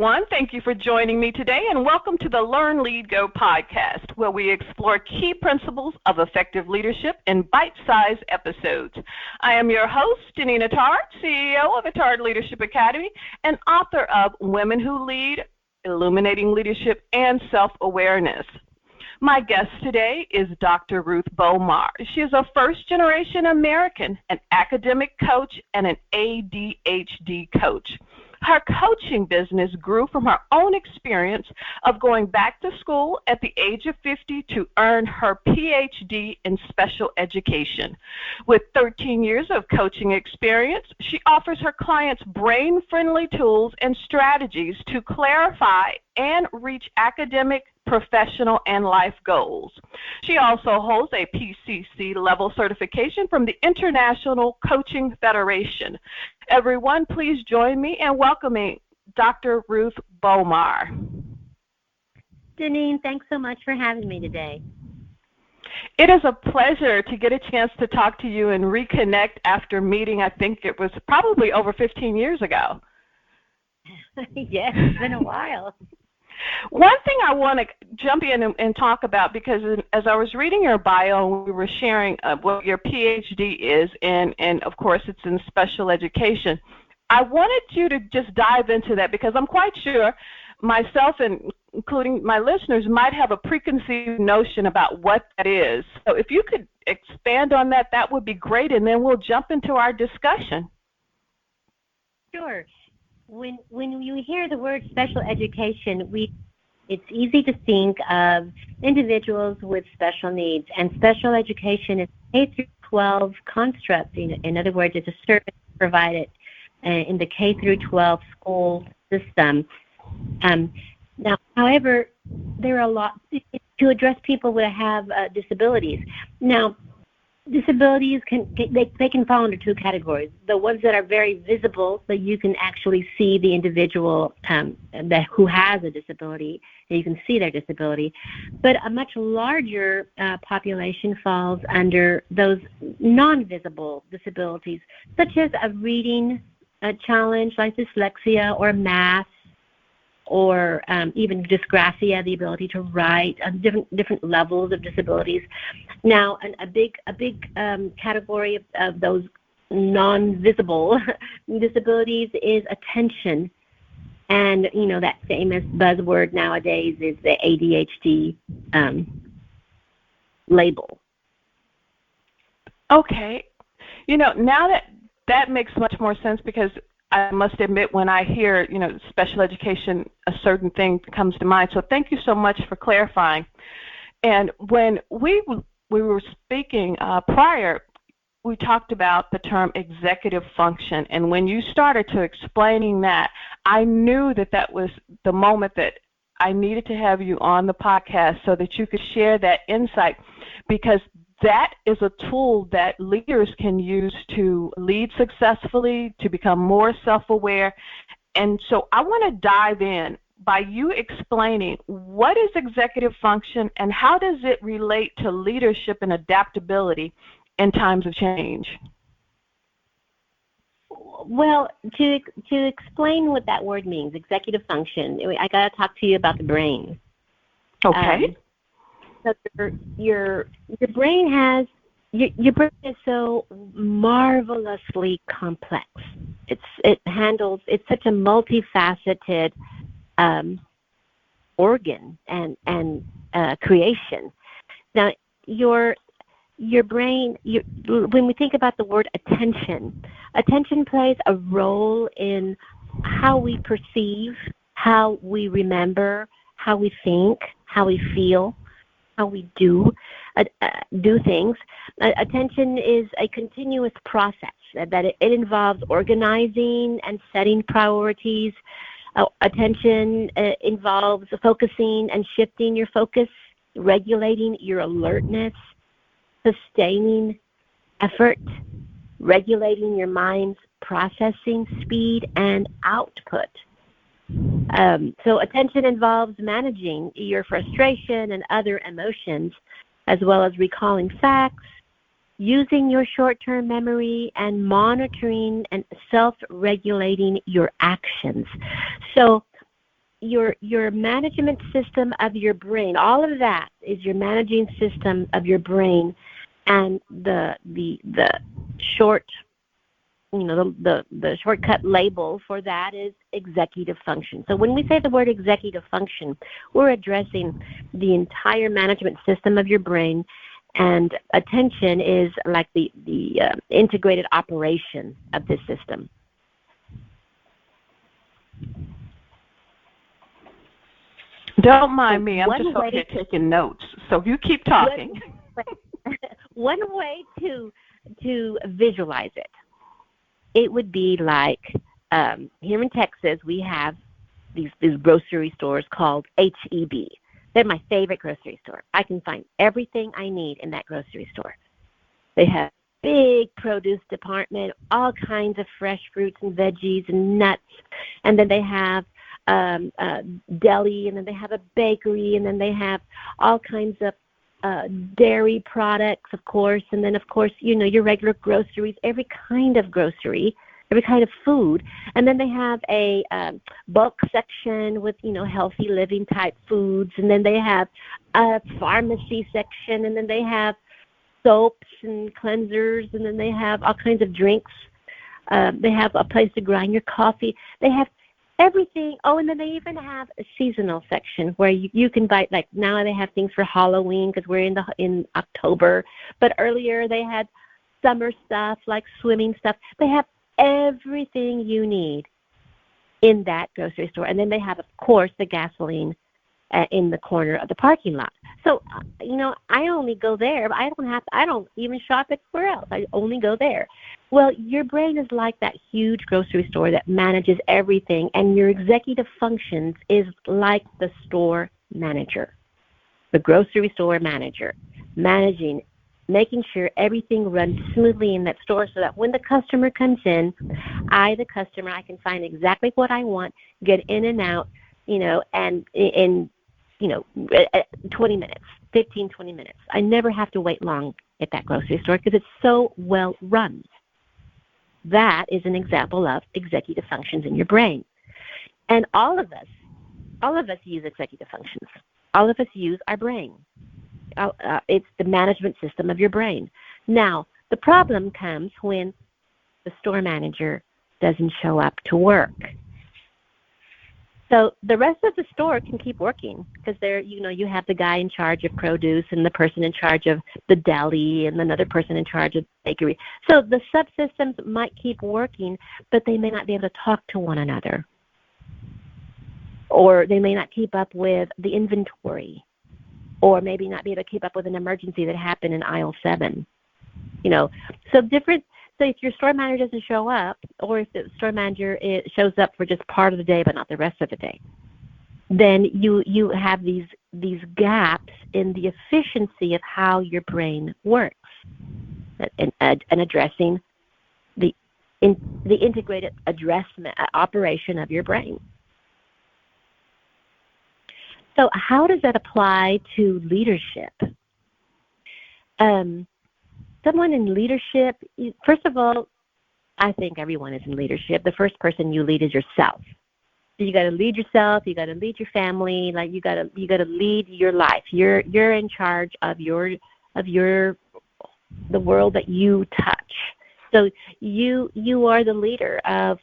everyone. Thank you for joining me today, and welcome to the Learn, Lead, Go podcast, where we explore key principles of effective leadership in bite-sized episodes. I am your host, Janina Tard, CEO of the Tard Leadership Academy and author of Women Who Lead, Illuminating Leadership and Self-Awareness. My guest today is Dr. Ruth Bonar. She is a first-generation American, an academic coach, and an ADHD coach. Her coaching business grew from her own experience of going back to school at the age of 50 to earn her PhD in special education. With 13 years of coaching experience, she offers her clients brain-friendly tools and strategies to clarify and reach academic, professional, and life goals. She also holds a PCC level certification from the International Coaching Federation. Everyone, please join me in welcoming Dr. Ruth Bonar. Janine, thanks so much for having me today. It is a pleasure to get a chance to talk to you and reconnect after meeting, I think it was probably over 15 years ago. Yes, it's been a while. One thing I want to jump in and talk about, because as I was reading your bio, we were sharing what your PhD is, and of course it's in special education. I wanted you to just dive into that, because I'm quite sure myself and including my listeners might have a preconceived notion about what that is. So if you could expand on that, that would be great, and then we'll jump into our discussion. Sure. When you hear the word special education, it's easy to think of individuals with special needs, and special education is K through 12 construct. In other words, it's a service provided in the K through 12 school system. Now, however, there are a lot to address people that have disabilities. Now, disabilities they can fall into two categories. The ones that are very visible, that you can actually see the individual who has a disability, and you can see their disability. But a much larger population falls under those non-visible disabilities, such as a reading challenge like dyslexia or math, or even dysgraphia, the ability to write, different levels of disabilities. Now, a big category of those non-visible disabilities is attention, and that famous buzzword nowadays is the ADHD label. Okay, now that makes much more sense, because I must admit, when I hear, special education, a certain thing comes to mind. So thank you so much for clarifying. And when we were speaking prior, we talked about the term executive function. And when you started to explaining that, I knew that was the moment that I needed to have you on the podcast so that you could share that insight, because that is a tool that leaders can use to lead successfully, to become more self-aware. And so I want to dive in by you explaining what is executive function and how does it relate to leadership and adaptability in times of change. Well, to explain what that word means, executive function, I got to talk to you about the brain. Okay. So your brain has your brain is so marvelously complex. It's such a multifaceted organ and creation. Now your brain, when we think about the word attention plays a role in how we perceive, how we remember, how we think, how we feel, how we do things. Attention is a continuous process that it involves organizing and setting priorities. Attention involves focusing and shifting your focus, regulating your alertness, sustaining effort, regulating your mind's processing speed and output. So attention involves managing your frustration and other emotions, as well as recalling facts, using your short-term memory, and monitoring and self-regulating your actions. So your management system of your brain, all of that is your managing system of your brain, and the short, the shortcut label for that is executive function. So when we say the word executive function, we're addressing the entire management system of your brain, and attention is like the integrated operation of this system. Don't mind me. I'm just over here taking notes. So you keep talking. One way to visualize it would be like here in Texas we have these grocery stores called H-E-B. They're my favorite grocery store. I can find everything I need in that grocery store. They have big produce department, all kinds of fresh fruits and veggies and nuts, and then they have deli, and then they have a bakery, and then they have all kinds of dairy products, of course, and then, of course, your regular groceries, every kind of grocery, every kind of food. And then they have a bulk section with, healthy living type foods, and then they have a pharmacy section, and then they have soaps and cleansers, and then they have all kinds of drinks. They have a place to grind your coffee. They have everything. Oh, and then they even have a seasonal section where you can buy, like now they have things for Halloween because we're in October. But earlier they had summer stuff like swimming stuff. They have everything you need in that grocery store. And then they have, of course, the gasoline in the corner of the parking lot. So, I only go there, but I don't even shop anywhere else. I only go there. Well, your brain is like that huge grocery store that manages everything, and your executive functions is like the store manager, the grocery store manager, managing, making sure everything runs smoothly in that store so that when the customer comes in, I can find exactly what I want, get in and out, and in 20 minutes, 15, 20 minutes. I never have to wait long at that grocery store because it's so well run. That is an example of executive functions in your brain. And all of us use executive functions. All of us use our brain. It's the management system of your brain. Now, the problem comes when the store manager doesn't show up to work. So the rest of the store can keep working because you have the guy in charge of produce and the person in charge of the deli and another person in charge of the bakery. So the subsystems might keep working, but they may not be able to talk to one another. Or they may not keep up with the inventory, or maybe not be able to keep up with an emergency that happened in aisle 7. So if your store manager doesn't show up, or if the store manager shows up for just part of the day but not the rest of the day, then you have these gaps in the efficiency of how your brain works, and addressing the integrated operation of your brain. So how does that apply to leadership? Someone in leadership, first of all, I think everyone is in leadership. The first person you lead is yourself. So you got to lead yourself. You got to lead your family. Like you got to lead your life. You're in charge of the world that you touch. So you are the leader of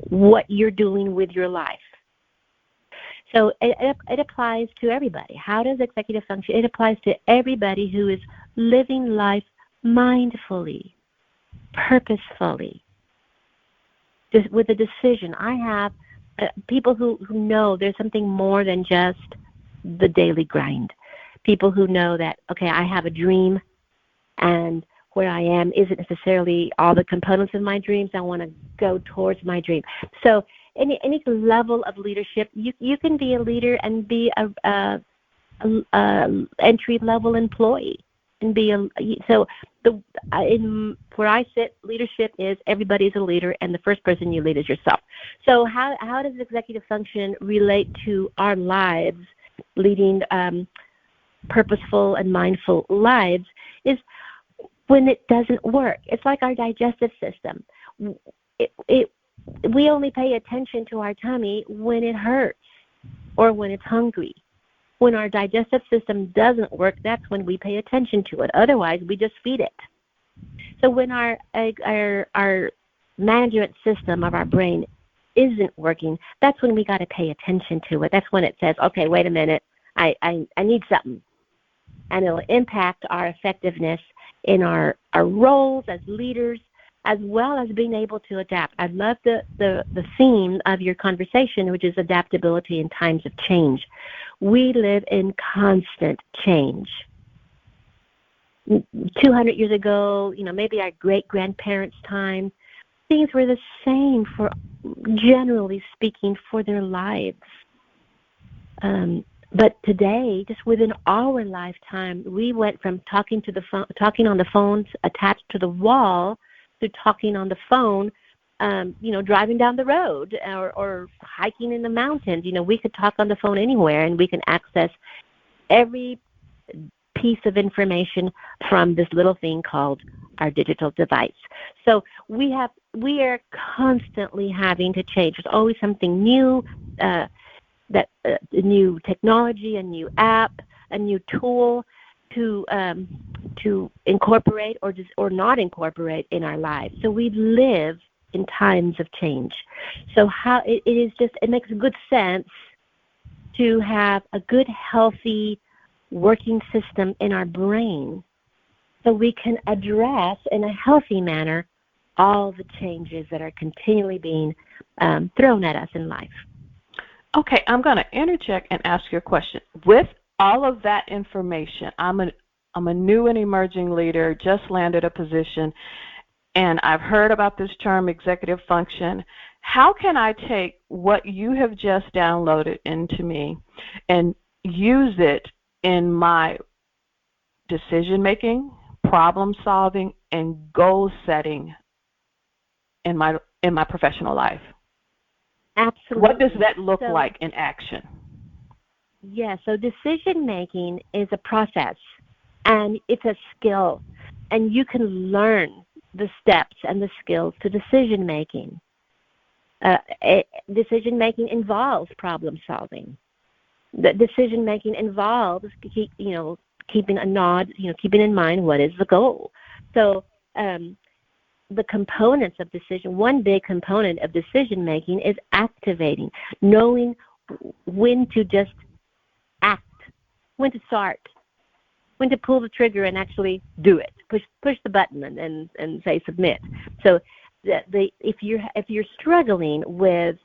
what you're doing with your life. So it applies to everybody. How does executive function? It applies to everybody who is living life mindfully, purposefully, just with a decision. I have people who know there's something more than just the daily grind. People who know that, okay, I have a dream, and where I am isn't necessarily all the components of my dreams. I want to go towards my dream. So any level of leadership, you can be a leader and be a entry-level employee. And where I sit, leadership is everybody's a leader, and the first person you lead is yourself. So how does executive function relate to our lives, leading purposeful and mindful lives? Is when it doesn't work. It's like our digestive system. we only pay attention to our tummy when it hurts or when it's hungry. When our digestive system doesn't work, that's when we pay attention to it. Otherwise, we just feed it. So when our management system of our brain isn't working, that's when we got to pay attention to it. That's when it says, okay, wait a minute, I need something. And it'll impact our effectiveness in our roles as leaders, as well as being able to adapt. I love the theme of your conversation, which is adaptability in times of change. We live in constant change. 200 years ago, maybe our great-grandparents' time, things were the same for, generally speaking, for their lives. But today, just within our lifetime, we went from talking on the phones attached to the wall to talking on the phone, driving down the road or hiking in the mountains. We could talk on the phone anywhere, and we can access every piece of information from this little thing called our digital device. So we are constantly having to change. There's always something new, a new technology, a new app, a new tool to incorporate or not incorporate in our lives. So we live in times of change. So it makes good sense to have a good, healthy working system in our brain so we can address in a healthy manner all the changes that are continually being thrown at us in life. Okay, I'm going to interject and ask you a question. With all of that information, I'm a new and emerging leader, just landed a position, and I've heard about this term executive function. How can I take what you have just downloaded into me and use it in my decision-making, problem-solving, and goal-setting in my professional life? Absolutely. What does that look like in action? Yeah, so decision-making is a process, and it's a skill, and you can learn the steps and the skills to decision-making. Decision-making involves problem-solving. The decision-making involves keeping in mind what is the goal. So the components of decision, one big component of decision-making is activating, knowing when to just act, when to start, when to pull the trigger and actually do it, push the button and say submit. So if you're struggling with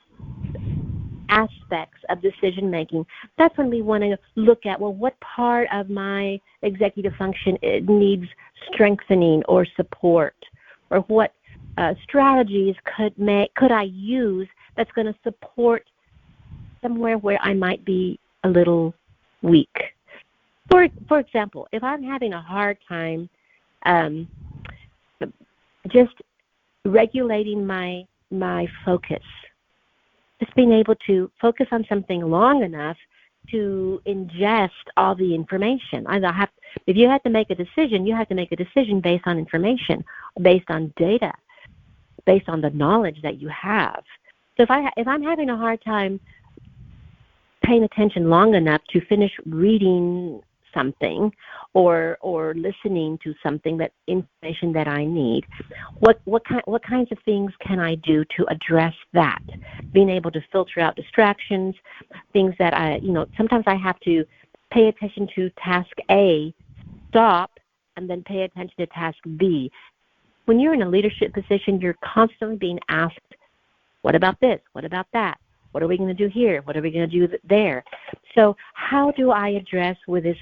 aspects of decision-making, that's when we want to look at, well, what part of my executive function needs strengthening or support, or what strategies could I use that's going to support somewhere where I might be a little weak. For example, if I'm having a hard time just regulating my focus, just being able to focus on something long enough to ingest all the information. If you have to make a decision, you have to make a decision based on information, based on data, based on the knowledge that you have. So if I'm having a hard time paying attention long enough to finish reading something or listening to something, that information that I need, what kinds of things can I do to address that? Being able to filter out distractions, things that sometimes I have to pay attention to task A, stop, and then pay attention to task B. When you're in a leadership position, you're constantly being asked, what about this? What about that? What are we going to do here? What are we going to do there? So how do I address with this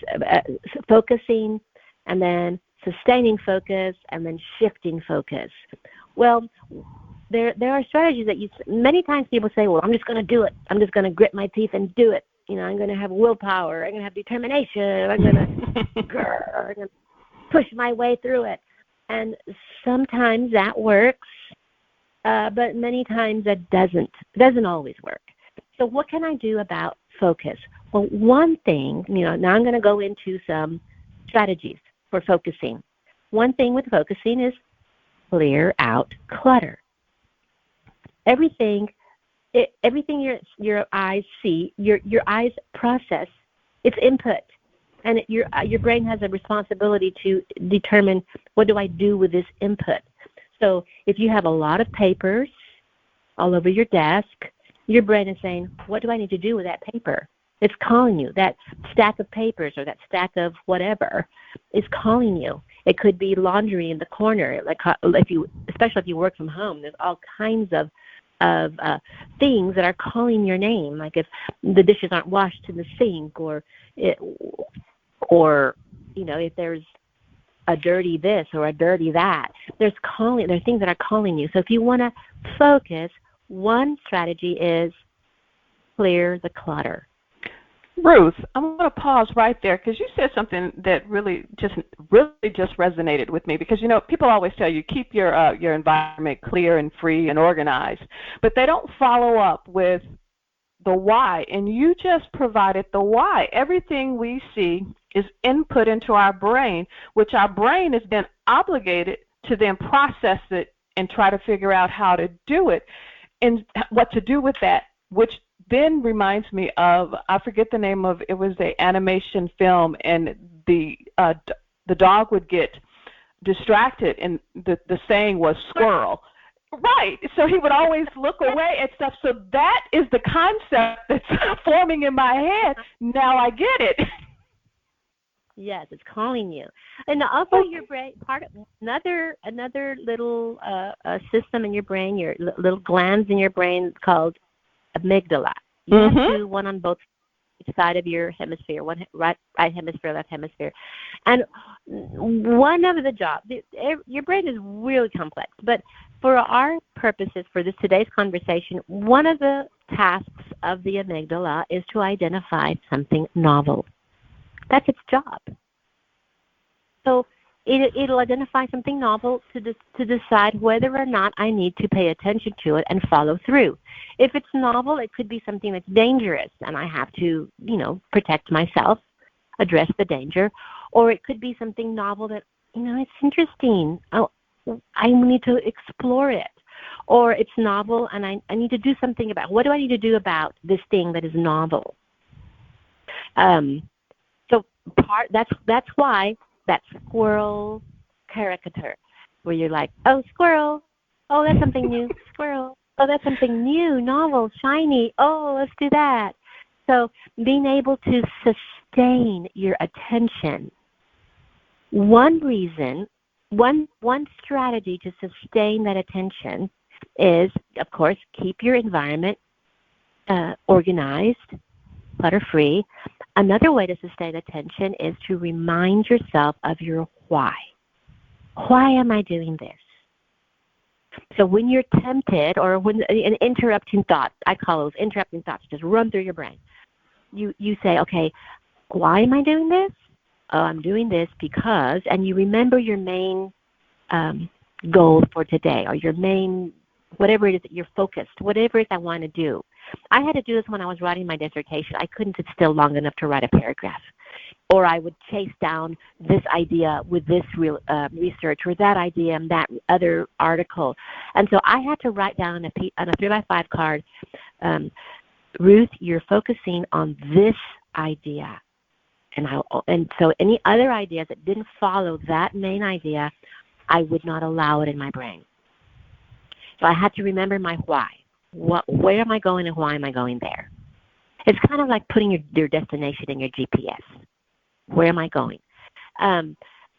focusing and then sustaining focus and then shifting focus? Well, there are strategies that many times people say, well, I'm just going to do it. I'm just going to grit my teeth and do it. I'm going to have willpower. I'm going to have determination. I'm going to push my way through it. And sometimes that works. But many times that doesn't always work. So what can I do about focus? Well, one thing, now I'm going to go into some strategies for focusing. One thing with focusing is clear out clutter. everything your eyes see, your eyes process, it's input. And your brain has a responsibility to determine, what do I do with this input? So if you have a lot of papers all over your desk, your brain is saying, what do I need to do with that paper? It's calling you. That stack of papers or that stack of whatever is calling you. It could be laundry in the corner. Especially if you work from home, there's all kinds of things that are calling your name. Like if the dishes aren't washed in the sink, or if there's a dirty this or a dirty that. There's things that are calling you. So if you want to focus, one strategy is clear the clutter. Ruth, I'm going to pause right there because you said something that really just resonated with me. Because people always tell you keep your environment clear and free and organized, but they don't follow up with the why. And you just provided the why. Everything we see is input into our brain, which our brain is then obligated to then process it and try to figure out how to do it and what to do with that, which then reminds me of, I forget the name of, it was the animation film, and the dog would get distracted, and the saying was squirrel. Right. So he would always look away and stuff. So that is the concept that's forming in my head. Now I get it. Yes, it's calling you. And also your brain, another little system in your brain, your little glands in your brain called amygdala. You have two, one on both side of your hemisphere, one right hemisphere, left hemisphere. And one of the jobs, your brain is really complex, but for our purposes for today's conversation, one of the tasks of the amygdala is to identify something novel. That's its job. So it'll identify something novel to decide whether or not I need to pay attention to it and follow through. If it's novel, it could be something that's dangerous, and I have to, protect myself, address the danger. Or it could be something novel that, it's interesting. I need to explore it. Or it's novel, and I need to do something about it. What do I need to do about this thing that is novel? That's why that squirrel caricature, where you're like, oh, squirrel, oh, that's something new, squirrel, oh, that's something new, novel, shiny, oh, let's do that. So being able to sustain your attention. One strategy to sustain that attention is, of course, keep your environment organized, clutter-free. Another way to sustain attention is to remind yourself of your why. Why am I doing this? So when you're tempted, or when an interrupting thought, I call those interrupting thoughts, just run through your brain. You say, okay, why am I doing this? Oh, I'm doing this because, and you remember your main goal for today, or your main, whatever it is that you're focused, whatever it is I want to do. I had to do this when I was writing my dissertation. I couldn't sit still long enough to write a paragraph. Or I would chase down this idea with this research, or that idea and that other article. And so I had to write down on a 3x5 card, Ruth, you're focusing on this idea. And so any other ideas that didn't follow that main idea, I would not allow it in my brain. So I had to remember my why. Where am I going and why am I going there? It's kind of like putting your destination in your GPS. Where am I going? Now,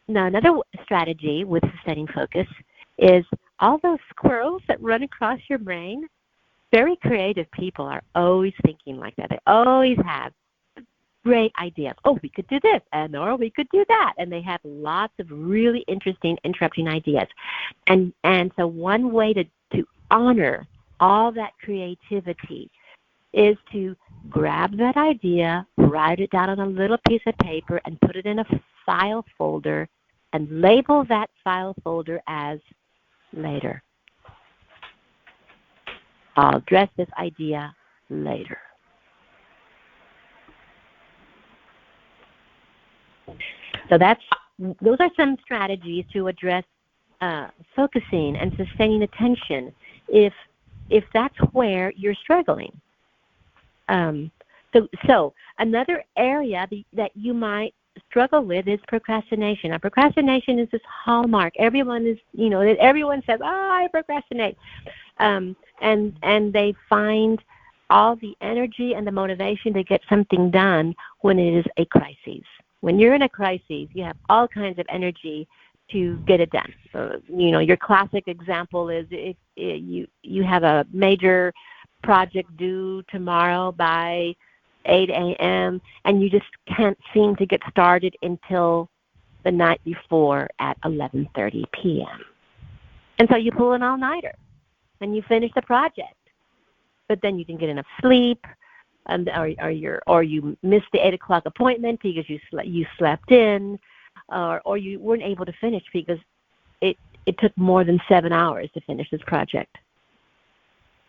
another strategy with sustaining focus is all those squirrels that run across your brain. Very creative people are always thinking like that. They always have great ideas. Oh, we could do this, or we could do that. And they have lots of really interesting, interrupting ideas. And so one way to honor all that creativity is to grab that idea, write it down on a little piece of paper, and put it in a file folder, and label that file folder as later. I'll address this idea later. So those are some strategies to address focusing and sustaining attention. If if that's where you're struggling. So another area that you might struggle with is procrastination. Now, procrastination is this hallmark. Everyone says, I procrastinate. And they find all the energy and the motivation to get something done when it is a crisis. When you're in a crisis, you have all kinds of energy to get it done. So, your classic example is if you have a major project due tomorrow by 8 a.m. and you just can't seem to get started until the night before at 11:30 p.m. And so you pull an all-nighter and you finish the project. But then you didn't get enough sleep, or you missed the 8 o'clock appointment because you slept in, or you weren't able to finish because it took more than 7 hours to finish this project.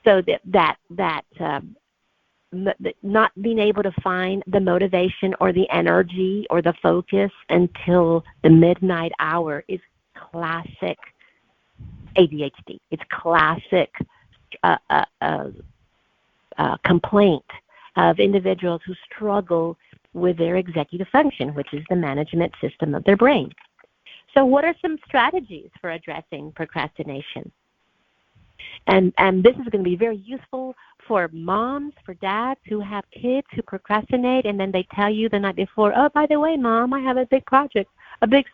So that not being able to find the motivation or the energy or the focus until the midnight hour is classic ADHD. It's classic complaint of individuals who struggle with their executive function, which is the management system of their brain. So what are some strategies for addressing procrastination? And this is going to be very useful for moms, for dads who have kids who procrastinate, and then they tell you the night before, oh, by the way, Mom, I have a big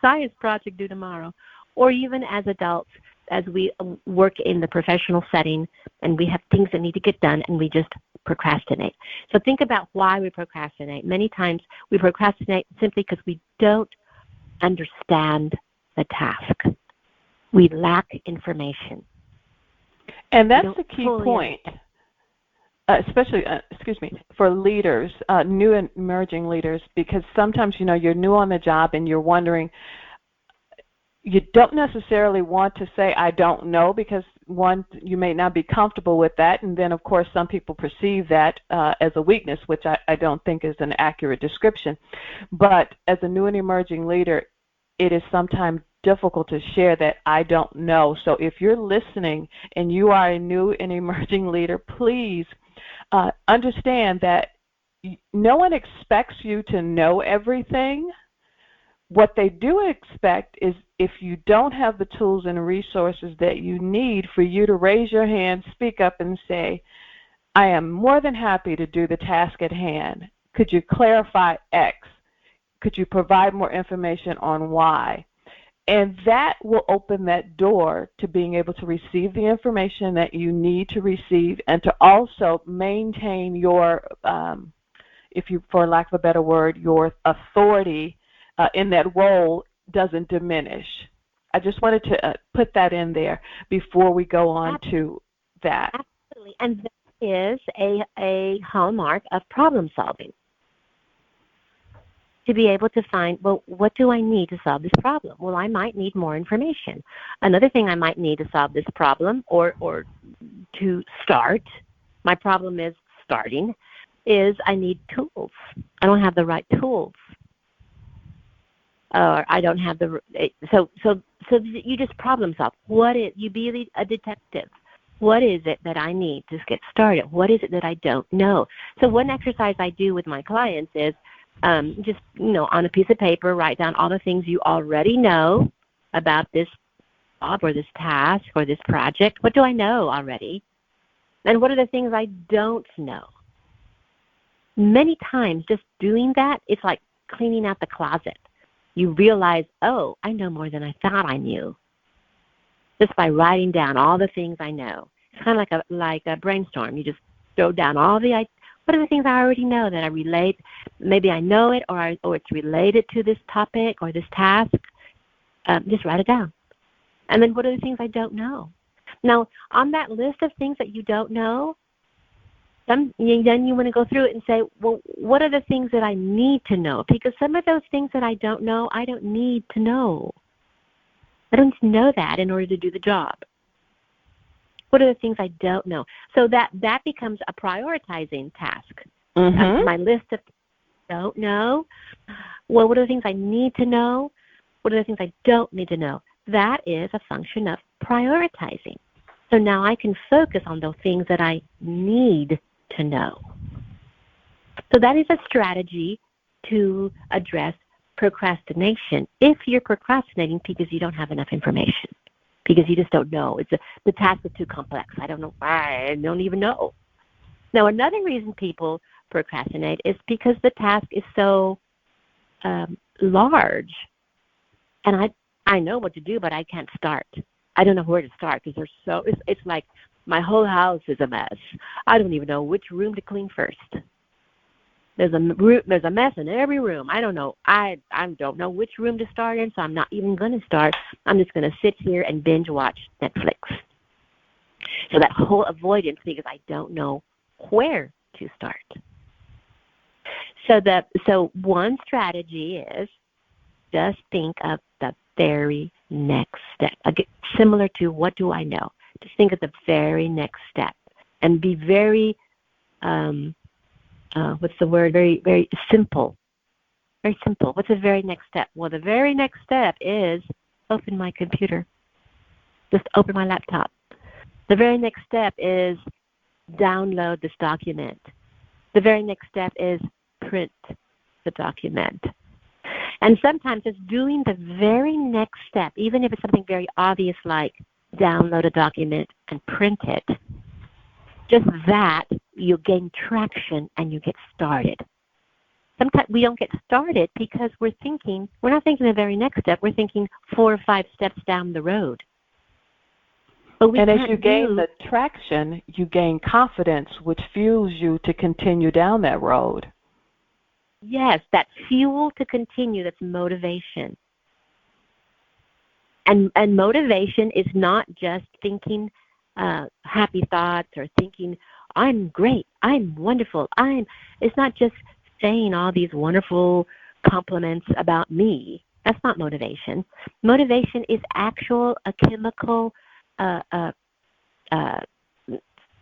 science project due tomorrow. Or even as adults, as we work in the professional setting and we have things that need to get done and we just procrastinate. So think about why we procrastinate. Many times we procrastinate simply because we don't understand the task. We lack information. And that's the key point, especially, for leaders, new and emerging leaders, because sometimes, you're new on the job and you're wondering, you don't necessarily want to say, I don't know, because one, you may not be comfortable with that. And then, of course, some people perceive that as a weakness, which I don't think is an accurate description. But as a new and emerging leader, it is sometimes difficult to share that I don't know. So if you're listening and you are a new and emerging leader, please understand that no one expects you to know everything. What they do expect is if you don't have the tools and resources that you need, for you to raise your hand, speak up, and say, I am more than happy to do the task at hand. Could you clarify X? Could you provide more information on Y? And that will open that door to being able to receive the information that you need to receive, and to also maintain your, for lack of a better word, your authority in that role doesn't diminish. I just wanted to put that in there before we go on to that. Absolutely. And that is a hallmark of problem solving. To be able to find, well, what do I need to solve this problem? Well, I might need more information. Another thing I might need to solve this problem or to start, my problem is starting, is I need tools. I don't have the right tools. I don't have so you just problem solve. You be a detective. What is it that I need to get started? What is it that I don't know? So one exercise I do with my clients is just, on a piece of paper, write down all the things you already know about this job or this task or this project. What do I know already? And what are the things I don't know? Many times just doing that, it's like cleaning out the closet. You realize, oh, I know more than I thought I knew, just by writing down all the things I know. It's kind of like a brainstorm. You just throw down all what are the things I already know that I relate? Maybe I know it, or it's related to this topic or this task. Just write it down. And then what are the things I don't know? Now, on that list of things that you don't know, then you want to go through it and say, well, what are the things that I need to know? Because some of those things that I don't know, I don't need to know. I don't know that in order to do the job. What are the things I don't know? So that becomes a prioritizing task. Mm-hmm. My list of things I don't know. Well, what are the things I need to know? What are the things I don't need to know? That is a function of prioritizing. So now I can focus on those things that I need to know. So that is a strategy to address procrastination. If you're procrastinating because you don't have enough information, because you just don't know. The task is too complex. I don't know. I don't even know. Now, another reason people procrastinate is because the task is so large. And I know what to do, but I can't start. I don't know where to start because it's like my whole house is a mess. I don't even know which room to clean first. There's a mess in every room. I don't know. I don't know which room to start in, so I'm not even going to start. I'm just going to sit here and binge watch Netflix. So that whole avoidance because I don't know where to start. So one strategy is just think of the very next step. Again, similar to what do I know? Just think of the very next step and be very Very, very simple. Very simple. What's the very next step? Well, the very next step is open my computer. Just open my laptop. The very next step is download this document. The very next step is print the document. And sometimes it's doing the very next step, even if it's something very obvious like download a document and print it. Just that, you gain traction and you get started. Sometimes we don't get started because we're not thinking the very next step, we're thinking 4 or 5 steps down the road. And as you gain the traction, you gain confidence, which fuels you to continue down that road. Yes, that fuel to continue, that's motivation. And motivation is not just thinking happy thoughts or thinking, I'm great, I'm wonderful, it's not just saying all these wonderful compliments about me. That's not motivation. Motivation is a chemical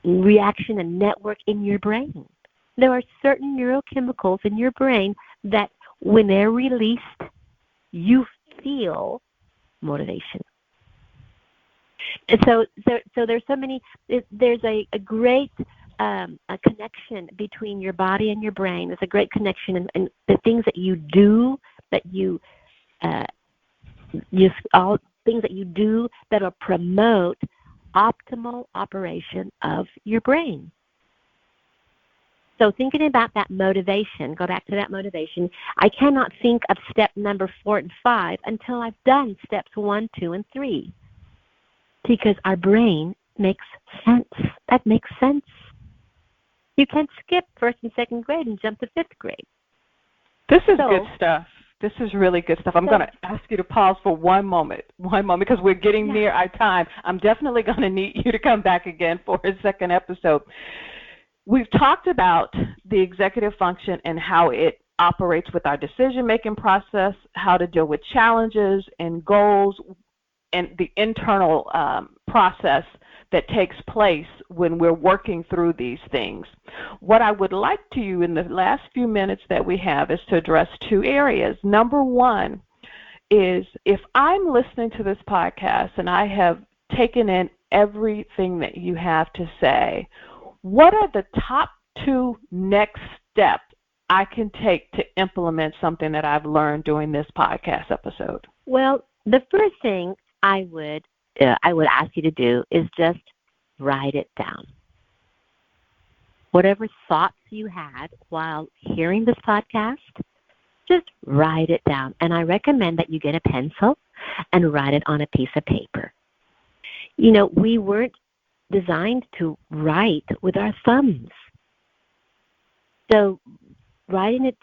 reaction and network in your brain. There are certain neurochemicals in your brain that when they're released, you feel motivation. And so there's so many. There's a great a connection between your body and your brain. There's a great connection, and the things that you do all things that you do that will promote optimal operation of your brain. So thinking about that motivation, go back to that motivation. I cannot think of step number 4 and 5 until I've done steps 1, 2, and 3. Because our brain makes sense. That makes sense. You can't skip 1st and 2nd grade and jump to 5th grade. This is good stuff. This is really good stuff. I'm going to ask you to pause for one moment, because we're getting near our time. I'm definitely going to need you to come back again for a second episode. We've talked about the executive function and how it operates with our decision-making process, how to deal with challenges and goals, and the internal process that takes place when we're working through these things. What I would like to you in the last few minutes that we have is to address 2 areas. Number 1 is if I'm listening to this podcast and I have taken in everything that you have to say, what are the top 2 next steps I can take to implement something that I've learned during this podcast episode? Well, the first thing I would ask you to do is just write it down. Whatever thoughts you had while hearing this podcast, just write it down. And I recommend that you get a pencil and write it on a piece of paper. You know, we weren't designed to write with our thumbs. So writing it,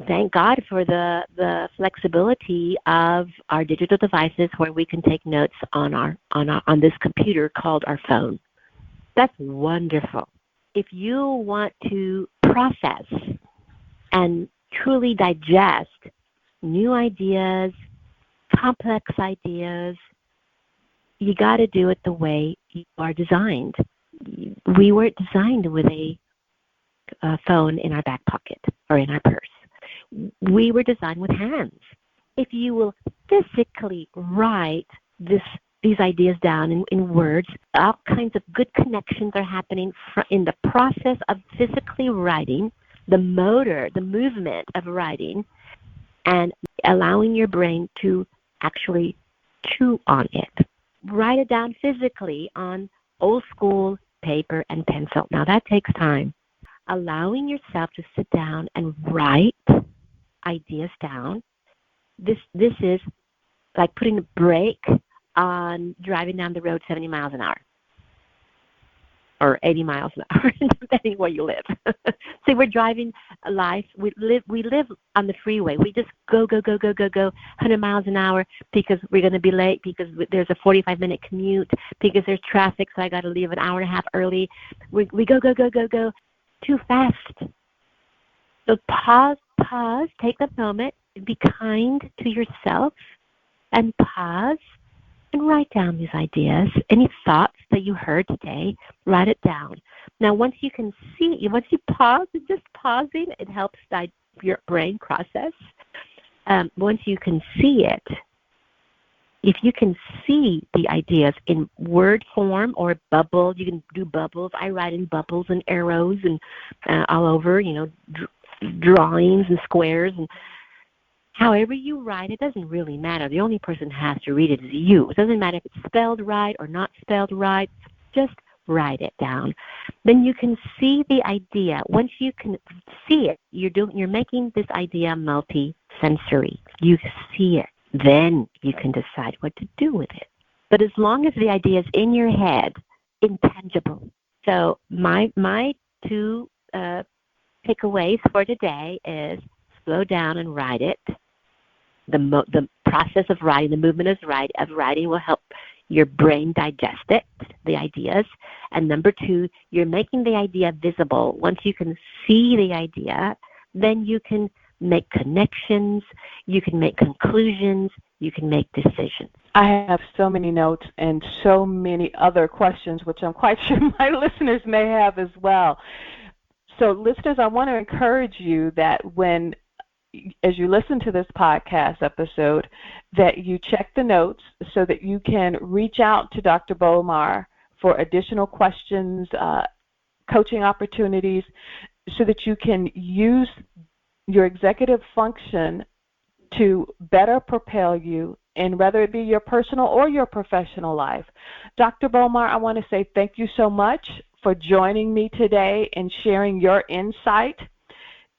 thank God for the flexibility of our digital devices where we can take notes on this computer called our phone. That's wonderful. If you want to process and truly digest new ideas, complex ideas, you got to do it the way you are designed. We weren't designed with a phone in our back pocket or in our purse. We were designed with hands. If you will physically write this these ideas down in words. All kinds of good connections are happening in the process of physically writing, the movement of writing, and allowing your brain to actually chew on it. Write it down physically on old school paper and pencil. Now that takes time. Allowing yourself to sit down and write ideas down. This is like putting a brake on driving down the road 70 miles an hour or 80 miles an hour, depending where you live. See, we're driving life. We live on the freeway. We just go, 100 miles an hour because we're going to be late, because there's a 45-minute commute, because there's traffic, so I got to leave an hour and a half early. We go, too fast. So pause, take a moment, be kind to yourself, and pause and write down these ideas. Any thoughts that you heard today, write it down. Now, once you pause, just pausing, it helps your brain process. Once you can see it, if you can see the ideas in word form or bubble, you can do bubbles. I write in bubbles and arrows and all over, drawings and squares, and however you write, it doesn't really matter. The only person who has to read it is you. It doesn't matter if it's spelled right or not spelled right. Just write it down. Then you can see the idea. Once you can see it, you're making this idea multi-sensory. You see it. Then you can decide what to do with it. But as long as the idea is in your head, intangible. So my two takeaways for today is slow down and write it. The process of writing, the movement of writing will help your brain digest it, the ideas. And number two, you're making the idea visible. Once you can see the idea, then you can make connections, you can make conclusions, you can make decisions. I have so many notes and so many other questions, which I'm quite sure my listeners may have as well. So listeners, I want to encourage you that as you listen to this podcast episode, that you check the notes so that you can reach out to Dr. Bomar for additional questions, coaching opportunities, so that you can use your executive function to better propel you in whether it be your personal or your professional life. Dr. Bomar, I want to say thank you so much for joining me today and sharing your insight.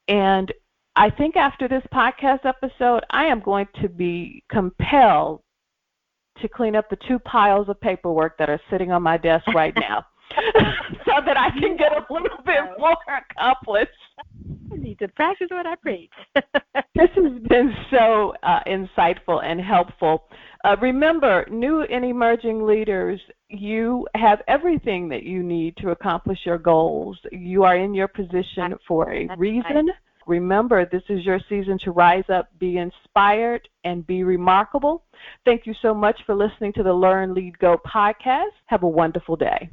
And I think after this podcast episode, I am going to be compelled to clean up the 2 piles of paperwork that are sitting on my desk right now so that I can get a little bit more accomplished. I need to practice what I preach. This has been so insightful and helpful. Remember, new and emerging leaders, you have everything that you need to accomplish your goals. You are in your position for a reason. Right. Remember, this is your season to rise up, be inspired, and be remarkable. Thank you so much for listening to the Learn, Lead, Go podcast. Have a wonderful day.